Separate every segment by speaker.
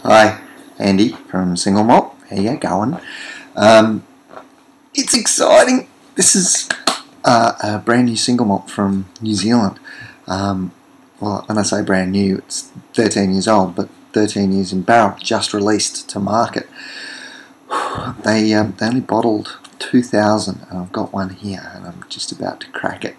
Speaker 1: Hi, Andy from Single Malt. How you going? It's exciting. This is a brand new single malt from New Zealand. Well, when I say brand new, it's 13 years old, but 13 years in barrel, just released to market. They only bottled 2,000, and I've got one here, and I'm just about to crack it.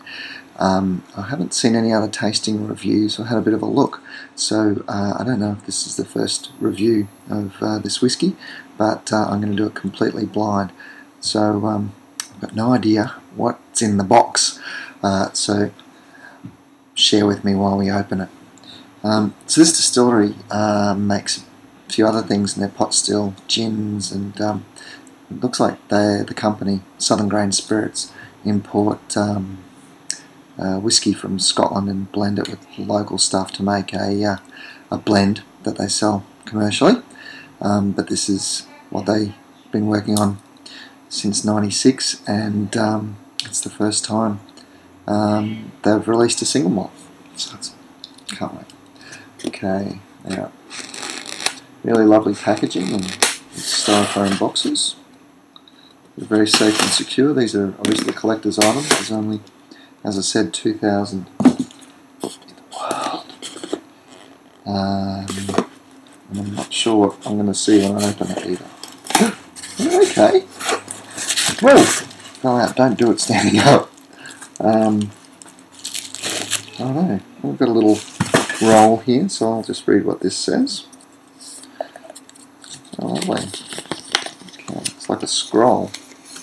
Speaker 1: I haven't seen any other tasting reviews. I had a bit of a look, so I don't know if this is the first review of this whiskey, but I'm going to do it completely blind. So I've got no idea what's in the box, so share with me while we open it. So this distillery makes a few other things in their pot still, gins, and it looks like the company, Southern Grain Spirits, import whiskey from Scotland and blend it with local stuff to make a blend that they sell commercially. But this is what they've been working on since '96, and it's the first time they've released a single malt. So can't wait. Okay, now really lovely packaging and styrofoam boxes. They're very safe and secure. These are obviously collector's items. There's only, as I said, 2,000 in the world. And I'm not sure what I'm going to see when I open it either. Okay. Well, go out. Don't do it standing up. I don't know. We've got a little roll here, so I'll just read what this says. Oh, lovely. Okay, it's like a scroll.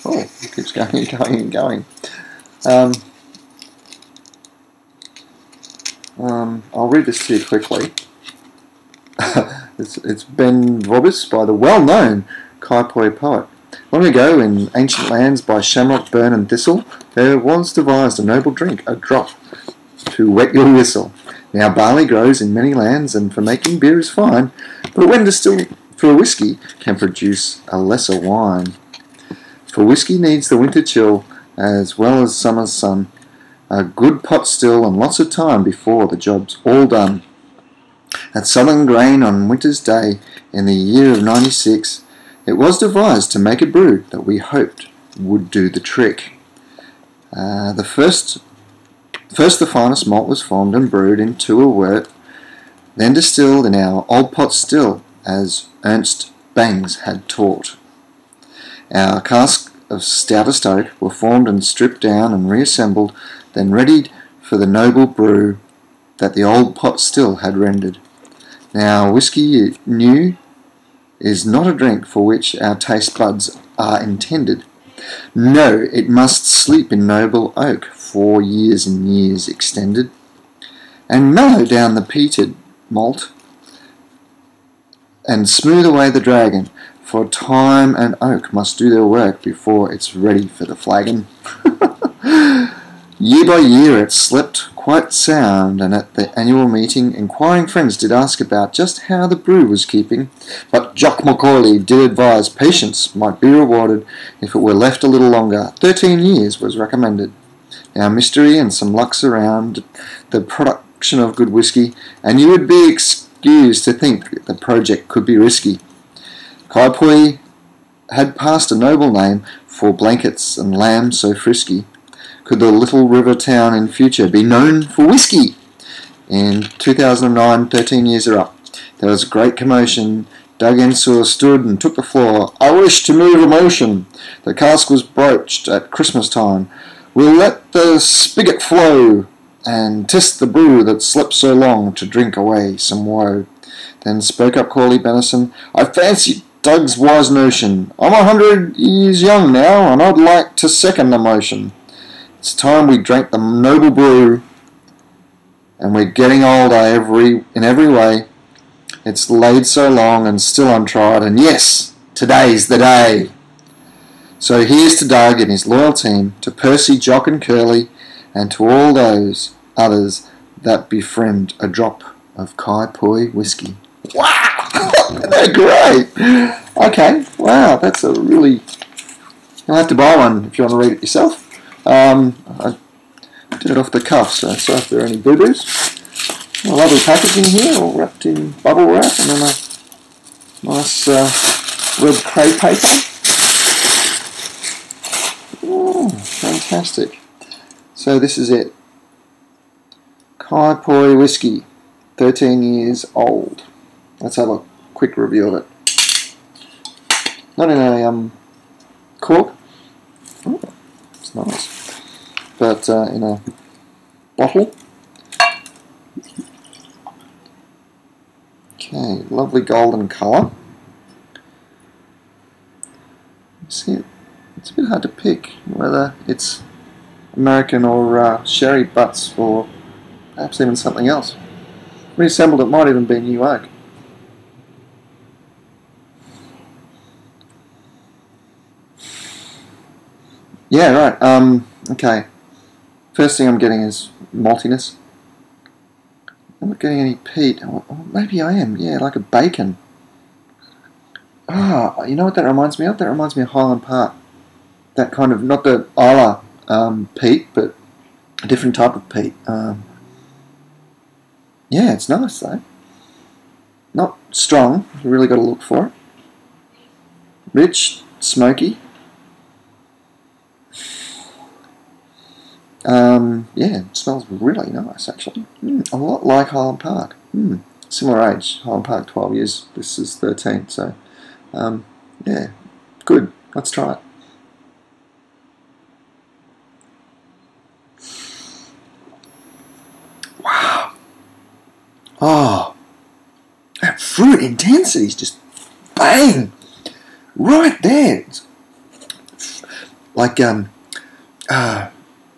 Speaker 1: Oh, it keeps going and going and going. I'll read this to you quickly. It's Ben Vobis by the well-known Kaiapoi poet. Long ago, in ancient lands, by shamrock, burn and thistle, there was devised a noble drink, a drop, to wet your whistle. Now barley grows in many lands, and for making beer is fine, but when distilled for a whiskey, can produce a lesser wine. For whiskey needs the winter chill, as well as summer's sun, a good pot still, and lots of time before the job's all done. At Southern Grain on winter's day, in the year of '96, it was devised to make a brew that we hoped would do the trick. First the finest malt was formed and brewed into a wort, then distilled in our old pot still, as Ernst Bangs had taught. Our casks of stoutest oak were formed and stripped down and reassembled, then readied for the noble brew that the old pot still had rendered. Now whiskey new is not a drink for which our taste buds are intended. No, it must sleep in noble oak for years and years extended, and mellow down the peated malt, and smooth away the dragon, for time and oak must do their work before it's ready for the flagon. Year by year it slept quite sound, and at the annual meeting inquiring friends did ask about just how the brew was keeping, but Jock Macaulay did advise patience might be rewarded if it were left a little longer. 13 years was recommended. Now mystery and some luck surround the production of good whiskey, and you would be excused to think the project could be risky. Kaiapoi had passed a noble name for blankets and lamb so frisky. Could the little river town in future be known for whiskey? In 2009, 13 years are up. There was a great commotion. Doug Ensor stood and took the floor. I wish to move a motion. The cask was broached at Christmas time. We'll let the spigot flow and test the brew that slept so long to drink away some woe. Then spoke up Corley Bennison. I fancy Doug's wise notion. I'm 100 years young now, and I'd like to second the motion. It's time we drank the noble brew, and we're getting older in every way. It's laid so long and still untried, and yes, today's the day. So here's to Doug and his loyal team, to Percy, Jock and Curly, and to all those others that befriend a drop of Kaiapoi whiskey. Wow! They're great! Okay, wow, that's a really... You'll have to buy one if you want to read it yourself. I did it off the cuff, so sorry if there are any boo-boos. A lovely packaging here, all wrapped in bubble wrap, and then Nice red crepe paper. Oh, fantastic. So this is it. Kaiapoi Whisky, 13 years old. Let's have a quick review of it. Not in a cork. Oh, it's nice. But in a bottle. Okay, lovely golden colour. See it? It's a bit hard to pick whether it's American or sherry butts or perhaps even something else. Reassembled, it might even be new oak. Yeah, right. Okay. First thing I'm getting is maltiness. I'm not getting any peat. Or maybe I am. Yeah, like a bacon. Ah, you know what that reminds me of? That reminds me of Highland Park. That kind of, not the Isla peat, but a different type of peat. Yeah, it's nice though. Not strong. You really got to look for it. Rich, smoky. Yeah, it smells really nice actually. A lot like Highland Park. Similar age. Highland Park 12 years. This is 13. So, yeah, good. Let's try it. Wow. Oh, that fruit intensity is just bang right there. It's like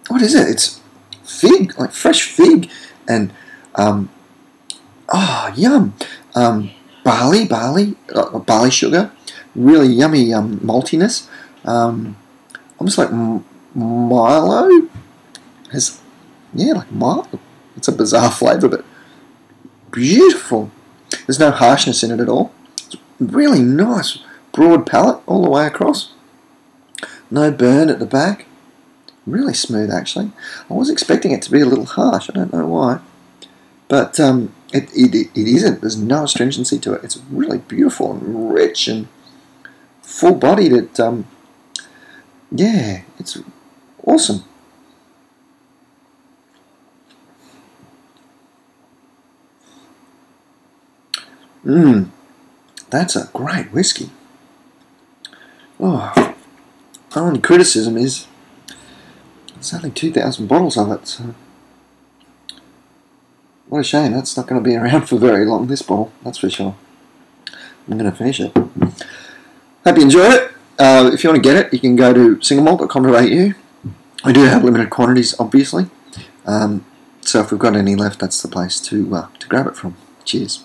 Speaker 1: what is it? It's fig, like fresh fig, and oh, yum. Barley sugar, really yummy maltiness. Almost like Milo. Has, yeah, like Milo. It's a bizarre flavour, but beautiful. There's no harshness in it at all. It's really nice, broad palate all the way across. No burn at the back. Really smooth, actually. I was expecting it to be a little harsh. I don't know why, but it isn't. There's no astringency to it. It's really beautiful and rich and full-bodied. Yeah, it's awesome. That's a great whiskey. Oh, my only criticism is there's only 2,000 bottles of it, so what a shame. That's not going to be around for very long, this bottle, that's for sure. I'm going to finish it. Hope you enjoyed it. If you want to get it, you can go to singlemalt.com.au. We do have limited quantities, obviously. So if we've got any left, that's the place to grab it from. Cheers.